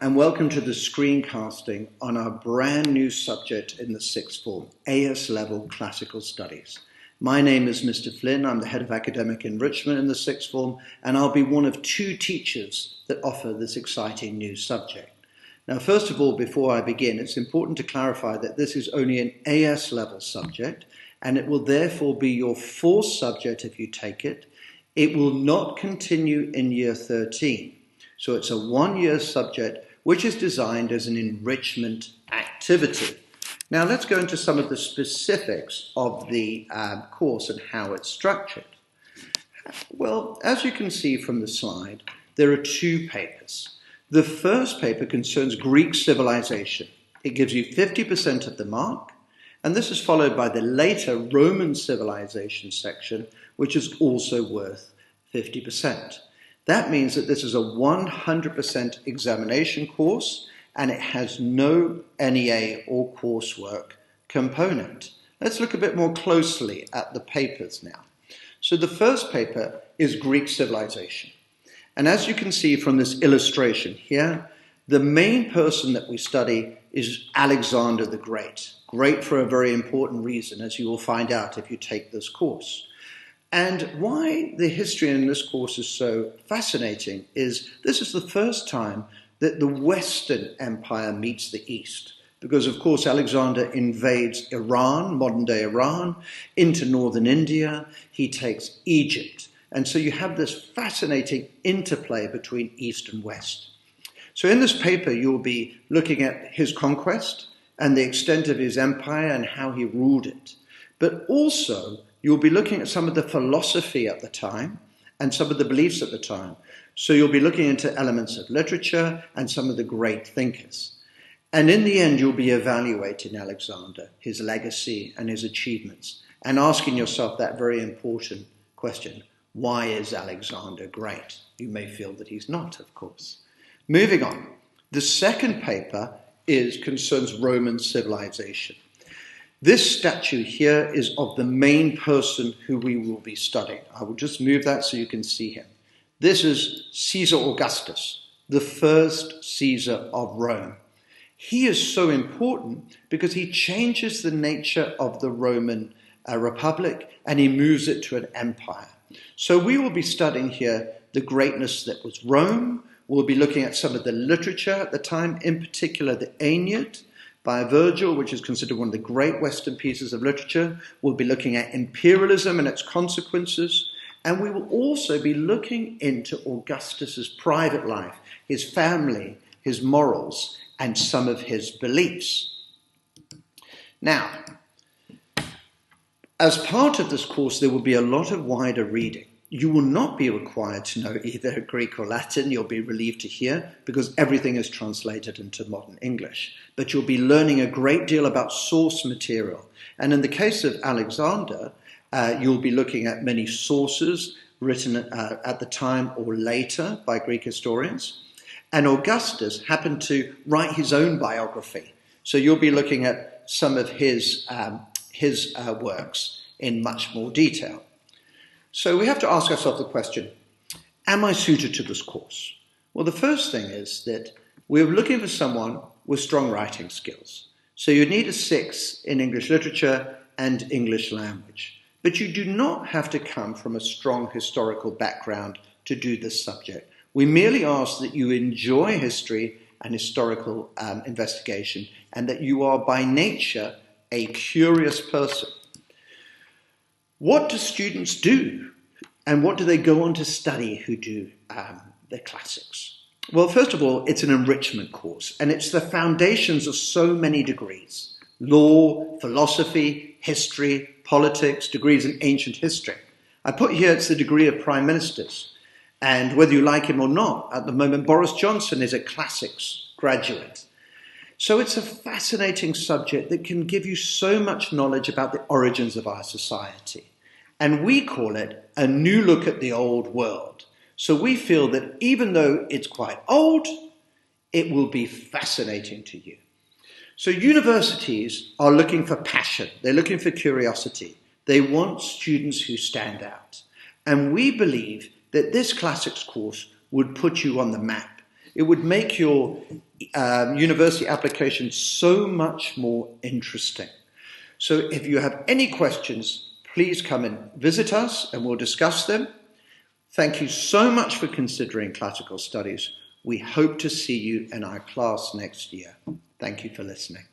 and welcome to the screencasting on our brand new subject in the sixth form, AS Level Classical Studies. My name is Mr. Flynn. I'm the Head of Academic Enrichment in the sixth form, and I'll be one of two teachers that offer this exciting new subject. Now, first of all, before I begin, it's important to clarify that this is only an AS level subject, and it will therefore be your fourth subject if you take it. It will not continue in year 13. So it's a one-year subject which is designed as an enrichment activity. Now let's go into some of the specifics of the course and how it's structured. Well, as you can see from the slide, there are two papers. The first paper concerns Greek civilization. It gives you 50% of the mark, and this is followed by the later Roman civilization section, which is also worth 50%. That means that this is a 100% examination course and it has no NEA or coursework component. Let's look a bit more closely at the papers now. So the first paper is Greek civilization. And as you can see from this illustration here, the main person that we study is Alexander the Great. Great for a very important reason, as you will find out if you take this course. And why the history in this course is so fascinating is this is the first time that the Western Empire meets the East. Because, of course, Alexander invades Iran, modern-day Iran, into northern India. He takes Egypt. And so you have this fascinating interplay between East and West. So in this paper, you'll be looking at his conquest and the extent of his empire and how he ruled it. But also, you'll be looking at some of the philosophy at the time and some of the beliefs at the time. So you'll be looking into elements of literature and some of the great thinkers. And in the end, you'll be evaluating Alexander, his legacy and his achievements, and asking yourself that very important question, why is Alexander great? You may feel that he's not, of course. Moving on, the second paper concerns Roman civilization. This statue here is of the main person who we will be studying. I will just move that so you can see him. This is Caesar Augustus, the first Caesar of Rome. He is so important because he changes the nature of the Roman Republic and he moves it to an empire. So we will be studying here the greatness that was Rome. We'll be looking at some of the literature at the time, in particular the Aeneid by Virgil, which is considered one of the great Western pieces of literature. We'll be looking at imperialism and its consequences. And we will also be looking into Augustus's private life, his family, his morals, and some of his beliefs. Now, as part of this course, there will be a lot of wider reading. You will not be required to know either Greek or Latin, you'll be relieved to hear, because everything is translated into modern English. But you'll be learning a great deal about source material. And in the case of Alexander, you'll be looking at many sources written at the time or later by Greek historians. And Augustus happened to write his own biography. So you'll be looking at some of his works in much more detail. So we have to ask ourselves the question, am I suited to this course? Well, the first thing is that we're looking for someone with strong writing skills. So you need a 6 in English literature and English language. But you do not have to come from a strong historical background to do this subject. We merely ask that you enjoy history and historical investigation and that you are by nature a curious person. What do students do? And what do they go on to study who do the classics? Well, first of all, it's an enrichment course, and it's the foundations of so many degrees: law, philosophy, history, politics, degrees in ancient history. I put here it's the degree of prime ministers. And whether you like him or not, at the moment, Boris Johnson is a classics graduate. So it's a fascinating subject that can give you so much knowledge about the origins of our society. And we call it a new look at the old world. So we feel that even though it's quite old, it will be fascinating to you. So universities are looking for passion. They're looking for curiosity. They want students who stand out. And we believe that this classics course would put you on the map. It would make your university application so much more interesting. So if you have any questions, please come and visit us and we'll discuss them. Thank you so much for considering classical studies. We hope to see you in our class next year. Thank you for listening.